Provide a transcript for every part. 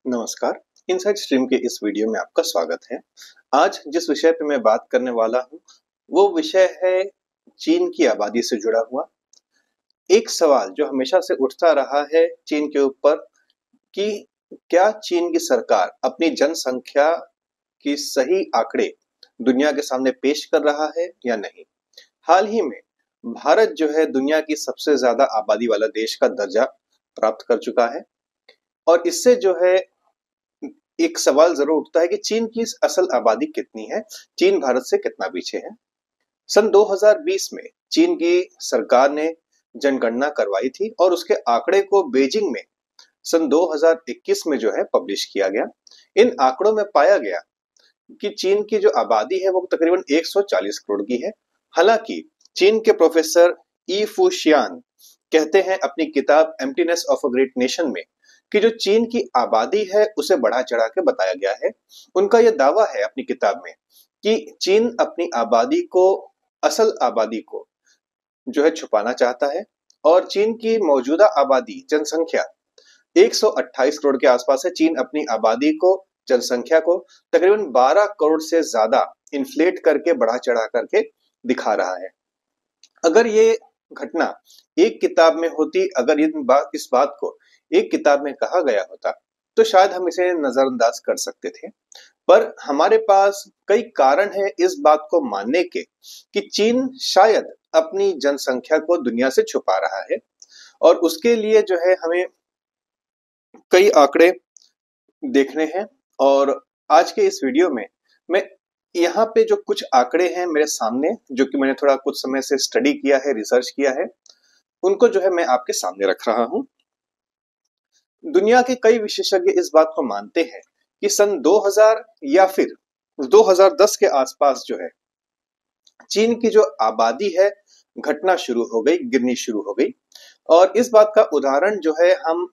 नमस्कार। Inside stream के इस वीडियो में आपका स्वागत है। आज जिस विषय पे मैं बात करने वाला हूँ वो विषय है चीन की आबादी से जुड़ा हुआ एक सवाल जो हमेशा से उठता रहा है चीन के ऊपर कि क्या चीन की सरकार अपनी जनसंख्या की सही आंकड़े दुनिया के सामने पेश कर रहा है या नहीं। हाल ही में भारत जो है दुनिया की सबसे ज्यादा आबादी वाला देश का दर्जा प्राप्त कर चुका है और इससे जो है एक सवाल जरूर उठता है कि चीन की असल आबादी कितनी है, चीन भारत से कितना पीछे है। सन 2020 में चीन की सरकार ने जनगणना करवाई थी और उसके आंकड़े को बीजिंग में सन 2021 में जो है पब्लिश किया गया। इन आंकड़ों में पाया गया कि चीन की जो आबादी है वो तकरीबन 140 करोड़ की है। हालांकि चीन के प्रोफेसर ई फूशियान कहते हैं अपनी किताब emptiness of a great nation में कि जो चीन की आबादी है उसे बढ़ा चढ़ा के बताया गया है। उनका यह दावा है अपनी किताब में कि चीन अपनी आबादी को, असल आबादी को जो है छुपाना चाहता है और चीन की मौजूदा आबादी जनसंख्या 128 करोड़ के आसपास है। चीन अपनी आबादी को, जनसंख्या को तकरीबन 12 करोड़ से ज्यादा इन्फ्लेट करके, बढ़ा चढ़ा करके दिखा रहा है। अगर ये घटना एक किताब में होती, अगर इस बात को एक किताब में कहा गया होता तो शायद हम इसे नजरअंदाज कर सकते थे, पर हमारे पास कई कारण हैं इस बात को मानने के कि चीन शायद अपनी जनसंख्या को दुनिया से छुपा रहा है और उसके लिए जो है हमें कई आंकड़े देखने हैं। और आज के इस वीडियो में मैं यहाँ पे जो कुछ आंकड़े हैं मेरे सामने, जो कि मैंने थोड़ा कुछ समय से स्टडी किया है, रिसर्च किया है, उनको जो है मैं आपके सामने रख रहा हूं। दुनिया के कई विशेषज्ञ इस बात को मानते हैं कि सन 2000 या फिर 2010 के आसपास जो है चीन की जो आबादी है घटना शुरू हो गई, गिरनी शुरू हो गई। और इस बात का उदाहरण जो है हम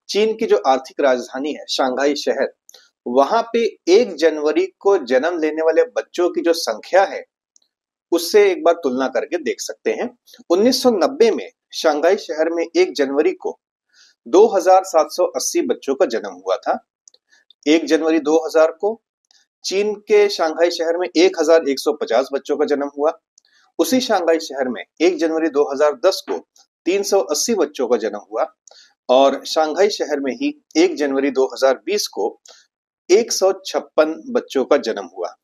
चीन की जो आर्थिक राजधानी है शंघाई शहर, वहां पे 1 जनवरी को जन्म लेने वाले बच्चों की जो संख्या है उससे एक बार तुलना करके देख सकते हैं। 1990 में शंघाई शहर में 1 जनवरी को 2780 बच्चों का जन्म हुआ था। 1 जनवरी 2000 को चीन के शंघाई शहर में 1150 बच्चों का जन्म हुआ। उसी शंघाई शहर में 1 जनवरी 2010 को 380 बच्चों का जन्म हुआ और शंघाई शहर में ही 1 जनवरी 2020 को 156 बच्चों का जन्म हुआ।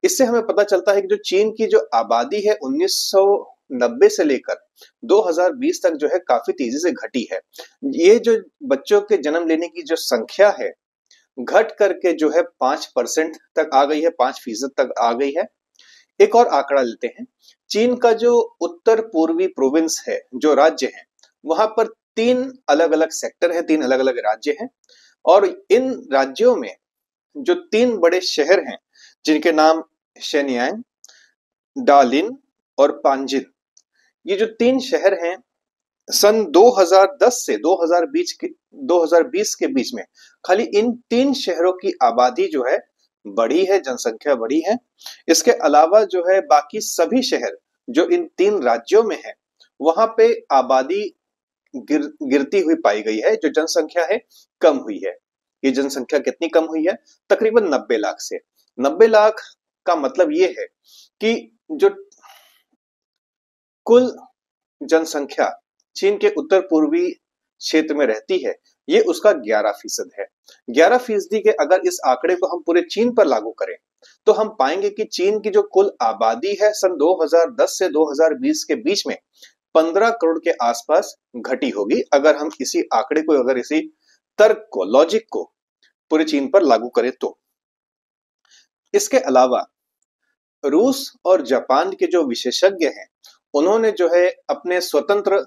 इससे हमें पता चलता है कि जो चीन की जो आबादी है 1990 से लेकर 2020 तक जो है काफी तेजी से घटी है। ये जो बच्चों के जन्म लेने की जो संख्या है घट करके जो है 5% तक आ गई है, 5% तक आ गई है। एक और आंकड़ा लेते हैं। चीन का जो उत्तर पूर्वी प्रोविंस है, जो राज्य है, वहां पर 3 अलग अलग सेक्टर है, 3 अलग अलग राज्य हैं और इन राज्यों में जो 3 बड़े शहर हैं जिनके नाम शेनयांग, डालिन और पांजिन, ये जो 3 शहर हैं सन 2010 से 2020 के बीच में खाली इन 3 शहरों की आबादी जो है बढ़ी है, जनसंख्या बढ़ी है। इसके अलावा जो है बाकी सभी शहर जो इन 3 राज्यों में है वहां पे आबादी गिरती हुई पाई गई है, जो जनसंख्या है कम हुई है। ये जनसंख्या कितनी कम हुई है? तकरीबन 90 लाख से। 90 लाख का मतलब ये है कि जो कुल जनसंख्या चीन के उत्तर पूर्वी क्षेत्र में रहती है ये उसका 11% है। 11% के अगर इस आंकड़े को हम पूरे चीन पर लागू करें तो हम पाएंगे कि चीन की जो कुल आबादी है सन 2010 से 2020 के बीच में 15 करोड़ के आसपास घटी होगी, अगर हम इसी आंकड़े को, अगर इसी तर्क को, लॉजिक को पूरे चीन पर लागू करें तो। इसके अलावा रूस और जापान के जो विशेषज्ञ हैं उन्होंने जो है अपने स्वतंत्र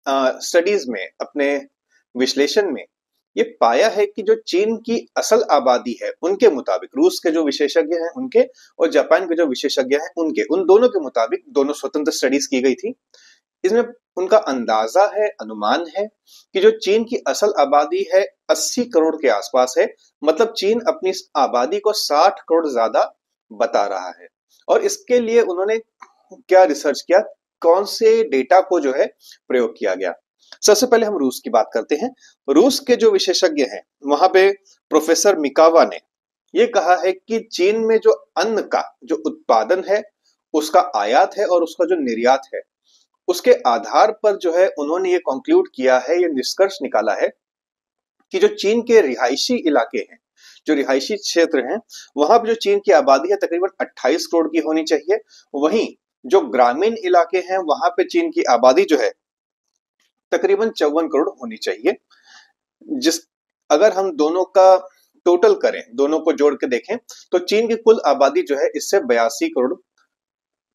स्टडीज में, अपने विश्लेषण में ये पाया है कि जो चीन की असल आबादी है उनके मुताबिक, रूस के जो विशेषज्ञ हैं उनके और जापान के जो विशेषज्ञ हैं उनके, उन दोनों के मुताबिक, दोनों स्वतंत्र स्टडीज की गई थी, इसमें उनका अंदाजा है, अनुमान है कि जो चीन की असल आबादी है 80 करोड़ के आसपास है। मतलब चीन अपनी आबादी को 60 करोड़ ज्यादा बता रहा है। और इसके लिए उन्होंने क्या रिसर्च किया, कौन से डेटा को जो है प्रयोग किया गया। सबसे पहले हम रूस की बात करते हैं। रूस के जो विशेषज्ञ हैं वहां पे प्रोफेसर मिकावा ने ये कहा है कि चीन में जो अन्न का जो उत्पादन है, उसका आयात है और उसका जो निर्यात है, उसके आधार पर जो है उन्होंने ये कंक्लूड किया है, ये निष्कर्ष निकाला है कि जो चीन के रिहायशी इलाके हैं, जो रिहायशी क्षेत्र हैं, वहां पर जो चीन की आबादी है तकरीबन 28 करोड़ की होनी चाहिए। वहीं जो ग्रामीण इलाके हैं वहां पे चीन की आबादी जो है तकरीबन 54 करोड़ होनी चाहिए। जिस अगर हम दोनों का टोटल करें, दोनों को जोड़ के देखें, तो चीन की कुल आबादी जो है इससे 82 करोड़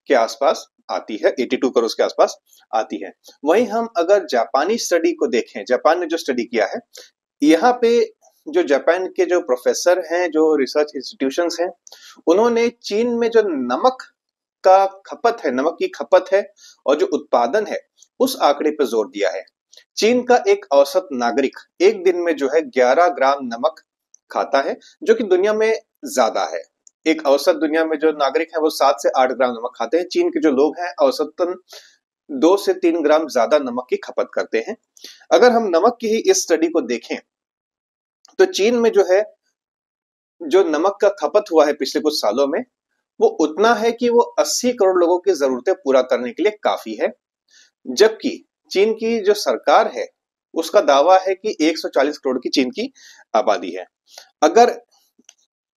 के आसपास आती है, 82 करोड़ के आसपास आती है। वहीं हम अगर जापानी स्टडी को देखें, जापान ने जो स्टडी किया है, यहाँ पे जो जापान के जो प्रोफेसर हैं, जो रिसर्च इंस्टीट्यूशंस हैं, उन्होंने चीन में जो नमक का खपत है, नमक की खपत है और जो उत्पादन है, उस आंकड़े पर जोर दिया है। चीन का एक औसत नागरिक एक दिन में जो है 11 ग्राम नमक खाता है, जो कि दुनिया में ज्यादा है। एक औसत दुनिया में जो नागरिक है वो 7 से 8 ग्राम नमक खाते हैं। चीन के जो लोग हैं औसतन 2 से 3 ग्राम ज्यादा नमक की खपत करते हैं। अगर हम नमक की ही इस स्टडी को देखें तो चीन में जो है जो नमक का खपत हुआ है पिछले कुछ सालों में, वो उतना है कि वो 80 करोड़ लोगों की जरूरतें पूरा करने के लिए काफी है। जबकि चीन की जो सरकार है उसका दावा है कि 140 करोड़ की चीन की आबादी है। अगर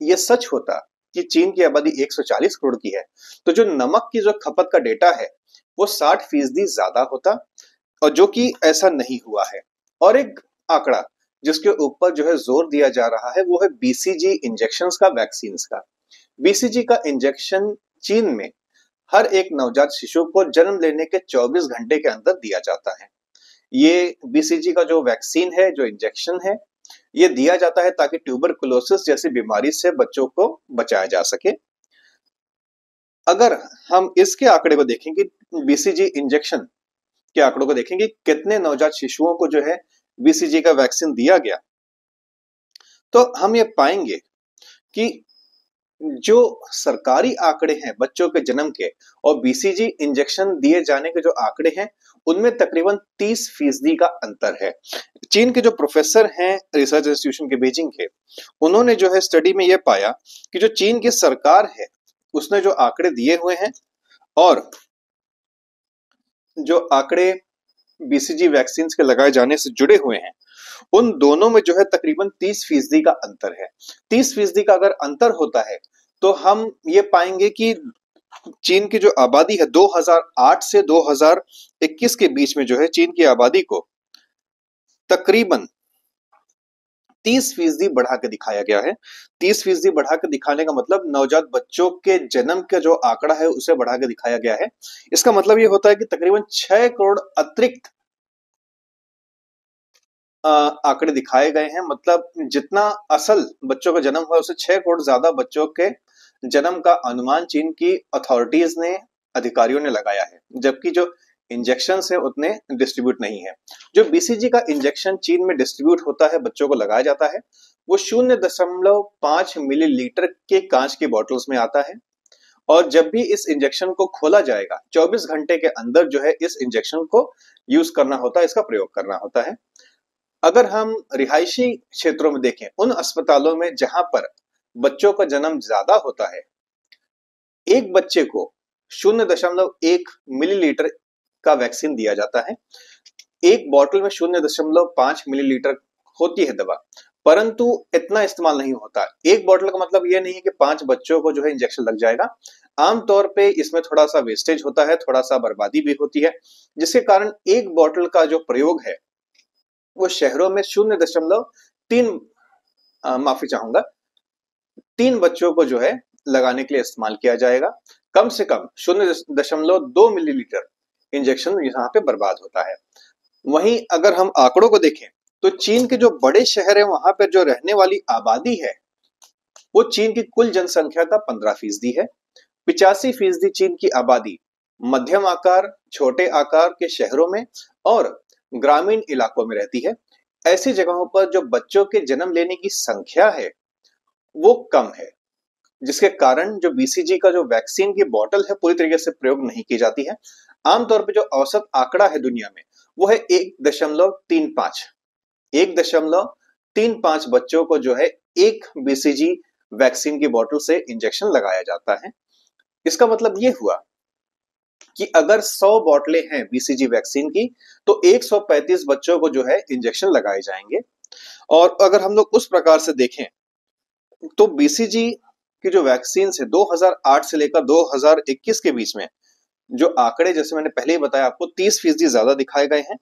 ये सच होता कि चीन की आबादी 140 करोड़ की है, तो जो नमक की जो खपत का डेटा है वो 60% ज्यादा होता, और जो कि ऐसा नहीं हुआ है। और एक आंकड़ा जिसके ऊपर जो है जोर दिया जा रहा है वो है बीसीजी इंजेक्शंस का, वैक्सीन का। बीसीजी का इंजेक्शन चीन में हर एक नवजात शिशु को जन्म लेने के 24 घंटे के अंदर दिया जाता है। ये बीसीजी का जो वैक्सीन है, जो इंजेक्शन है, ये दिया जाता है ताकि ट्यूबरकुलोसिस जैसी बीमारी से बच्चों को बचाया जा सके। अगर हम इसके आंकड़े को देखें कि बीसीजी इंजेक्शन के आंकड़ों को देखेंगे कितने नवजात शिशुओं को जो है बीसीजी का वैक्सीन दिया गया, तो हम ये पाएंगे कि जो सरकारी आंकड़े हैं बच्चों के जन्म के और बीसीजी इंजेक्शन दिए जाने के जो आंकड़े हैं, उनमें तकरीबन 30% का अंतर है। चीन के जो प्रोफेसर हैं रिसर्च इंस्टीट्यूशन के बीजिंग के, उन्होंने जो है स्टडी में यह पाया कि जो चीन की सरकार है उसने जो आंकड़े दिए हुए हैं और जो आंकड़े बीसीजी वैक्सीन के लगाए जाने से जुड़े हुए हैं, उन दोनों में जो है तकरीबन 30% का अंतर है। 30% का अगर अंतर होता है तो हम ये पाएंगे कि चीन की जो आबादी है 2008 से 2021 के बीच में जो है चीन की आबादी को तकरीबन 30% बढ़ा के दिखाया गया है। 30% बढ़ा के दिखाने का मतलब नवजात बच्चों के जन्म का जो आंकड़ा है उसे बढ़ा के दिखाया गया है। इसका मतलब ये होता है कि तकरीबन 6 करोड़ अतिरिक्त आंकड़े दिखाए गए हैं। मतलब जितना असल बच्चों का जन्म हुआ उससे 6 करोड़ ज्यादा बच्चों के जन्म का अनुमान चीन की अथॉरिटीज ने, अधिकारियों ने लगाया है, जबकि जो इंजेक्शन है उतने डिस्ट्रीब्यूट नहीं है। जो बीसीजी का इंजेक्शन चीन में डिस्ट्रीब्यूट होता है, बच्चों को लगाया जाता है, वो 0.5 मिलीलीटर के कांच की बॉटल्स में आता है। और जब भी इस इंजेक्शन को खोला जाएगा 24 घंटे के अंदर जो है इस इंजेक्शन को यूज करना होता है, इसका प्रयोग करना होता है। अगर हम रिहायशी क्षेत्रों में देखें, उन अस्पतालों में जहां पर बच्चों का जन्म ज्यादा होता है, एक बच्चे को 0.1 मिलीलीटर का वैक्सीन दिया जाता है। एक बॉटल में 0.5 मिलीलीटर होती है दवा, परंतु इतना इस्तेमाल नहीं होता। एक बॉटल का मतलब यह नहीं है कि 5 बच्चों को जो है इंजेक्शन लग जाएगा। आमतौर पे इसमें थोड़ा सा वेस्टेज होता है, थोड़ा सा बर्बादी भी होती है, जिसके कारण एक बॉटल का जो प्रयोग है वो शहरों में 0.3 माफी चाहूंगा 3 बच्चों को जो है लगाने के लिए इस्तेमाल किया जाएगा। कम से कम 0.2 मिलीलीटर इंजेक्शन यहाँ पे बर्बाद होता है। वहीं अगर हम आंकड़ों को देखें तो चीन के जो बड़े शहर है वहां पर जो रहने वाली आबादी है वो चीन की कुल जनसंख्या का 15% है। 85% चीन की आबादी मध्यम आकार, छोटे आकार के शहरों में और ग्रामीण इलाकों में रहती है। ऐसी जगहों पर जो बच्चों के जन्म लेने की संख्या है वो कम है, जिसके कारण जो बीसीजी का जो वैक्सीन की बोतल है पूरी तरीके से प्रयोग नहीं की जाती है। आमतौर पर जो औसत आंकड़ा है दुनिया में वो है 1.35 3-5 बच्चों को जो है एक BCG वैक्सीन की बोतल से इंजेक्शन लगाया जाता है। इसका मतलब ये हुआ कि अगर 100 बोतलें हैं BCG वैक्सीन की, तो 135 बच्चों को जो है इंजेक्शन लगाए जाएंगे। और अगर हम लोग उस प्रकार से देखें तो BCG की जो वैक्सीन है 2008 से लेकर 2021 के बीच में जो आंकड़े, जैसे मैंने पहले ही बताया आपको, 30% ज्यादा दिखाए गए हैं।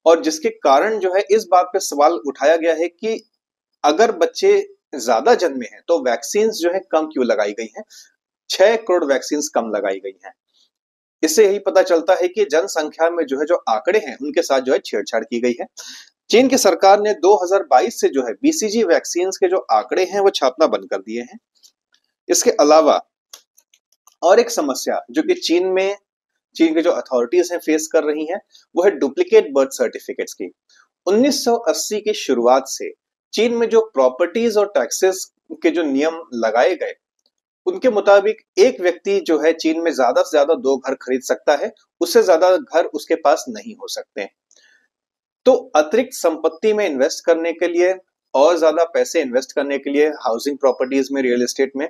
और जिसके कारण जो है इस बात पे सवाल उठाया गया है कि अगर बच्चे ज्यादा जन्मे हैं तो वैक्सीन जो है कम क्यों लगाई गई हैं। 6 करोड़ वैक्सीन कम लगाई गई हैं। इससे यही पता चलता है कि जनसंख्या में जो है जो आंकड़े हैं उनके साथ जो है छेड़छाड़ की गई है। चीन की सरकार ने 2022 से जो है BCG वैक्सीन के जो आंकड़े हैं वो छापना बंद कर दिए हैं। इसके अलावा और एक समस्या जो कि चीन के जो अथॉरिटीज हैं फेस कर रही हैं, वो है डुप्लीकेट बर्थ सर्टिफिकेट्स की। 1980 की शुरुआत से चीन में जो प्रॉपर्टीज और टैक्सेस के जो नियम लगाए गए, उनके मुताबिक एक व्यक्ति जो है चीन में ज्यादा से ज्यादा 2 घर खरीद सकता है, उससे ज्यादा घर उसके पास नहीं हो सकते। तो अतिरिक्त संपत्ति में इन्वेस्ट करने के लिए और ज्यादा पैसे इन्वेस्ट करने के लिए, हाउसिंग प्रॉपर्टीज में, रियल एस्टेट में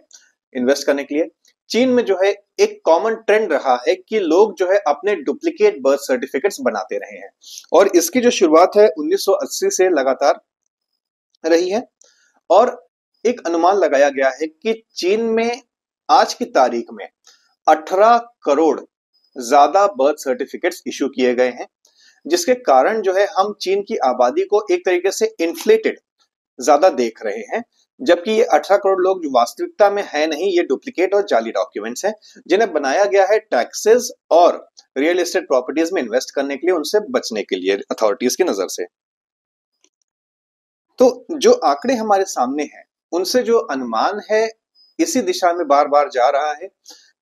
इन्वेस्ट करने के लिए चीन में जो है एक कॉमन ट्रेंड रहा है कि लोग जो है अपने डुप्लीकेट बर्थ सर्टिफिकेट्स बनाते रहे हैं। और इसकी जो शुरुआत है 1980 से लगातार रही है। और एक अनुमान लगाया गया है कि चीन में आज की तारीख में 18 करोड़ ज्यादा बर्थ सर्टिफिकेट्स इशू किए गए हैं, जिसके कारण जो है हम चीन की आबादी को एक तरीके से इन्फ्लेटेड ज्यादा देख रहे हैं, जबकि ये 18 करोड़ लोग जो वास्तविकता में है नहीं, ये डुप्लीकेट और जाली डॉक्यूमेंट्स हैं जिन्हें बनाया गया है टैक्सेस और रियल एस्टेट प्रॉपर्टीज में इन्वेस्ट करने के लिए, उनसे बचने के लिए अथॉरिटीज की नजर से। तो जो आंकड़े हमारे सामने हैं उनसे जो अनुमान है इसी दिशा में बार बार जा रहा है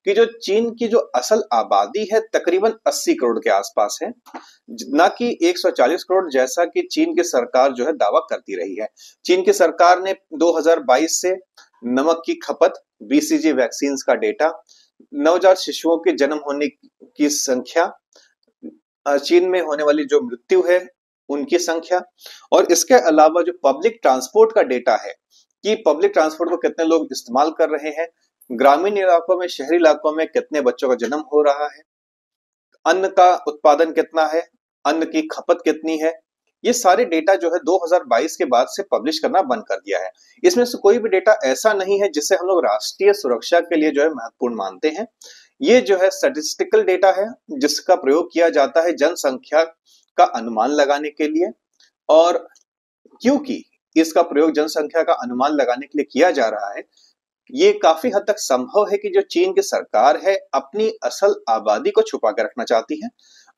कि जो चीन की जो असल आबादी है तकरीबन 80 करोड़ के आसपास है, ना कि 140 करोड़ जैसा कि चीन की सरकार जो है दावा करती रही है। चीन की सरकार ने 2022 से नमक की खपत, BCG वैक्सीन का डेटा, नवजात शिशुओं के जन्म होने की संख्या, चीन में होने वाली जो मृत्यु है उनकी संख्या, और इसके अलावा जो पब्लिक ट्रांसपोर्ट का डेटा है कि पब्लिक ट्रांसपोर्ट को कितने लोग इस्तेमाल कर रहे हैं, ग्रामीण इलाकों में, शहरी इलाकों में कितने बच्चों का जन्म हो रहा है, अन्न का उत्पादन कितना है, अन्न की खपत कितनी है, ये सारे डेटा जो है 2022 के बाद से पब्लिश करना बंद कर दिया है। इसमें से कोई भी डेटा ऐसा नहीं है जिसे हम लोग राष्ट्रीय सुरक्षा के लिए जो है महत्वपूर्ण मानते हैं। ये जो है स्टैटिस्टिकल डेटा है जिसका प्रयोग किया जाता है जनसंख्या का अनुमान लगाने के लिए। और क्योंकि इसका प्रयोग जनसंख्या का अनुमान लगाने के लिए किया जा रहा है, ये काफी हद तक संभव है कि जो चीन की सरकार है अपनी असल आबादी को छुपा के रखना चाहती है।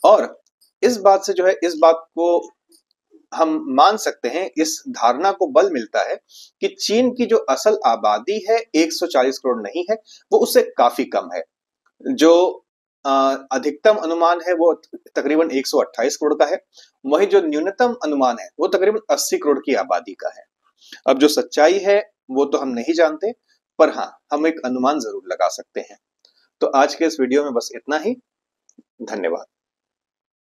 और इस बात से जो है, इस बात को हम मान सकते हैं, इस धारणा को बल मिलता है कि चीन की जो असल आबादी है 140 करोड़ नहीं है, वो उससे काफी कम है। जो अधिकतम अनुमान है वो तकरीबन 128 करोड़ का है, वहीं जो न्यूनतम अनुमान है वो तकरीबन 80 करोड़ की आबादी का है। अब जो सच्चाई है वो तो हम नहीं जानते, पर हाँ, हम एक अनुमान जरूर लगा सकते हैं। तो आज के इस वीडियो में बस इतना ही। धन्यवाद।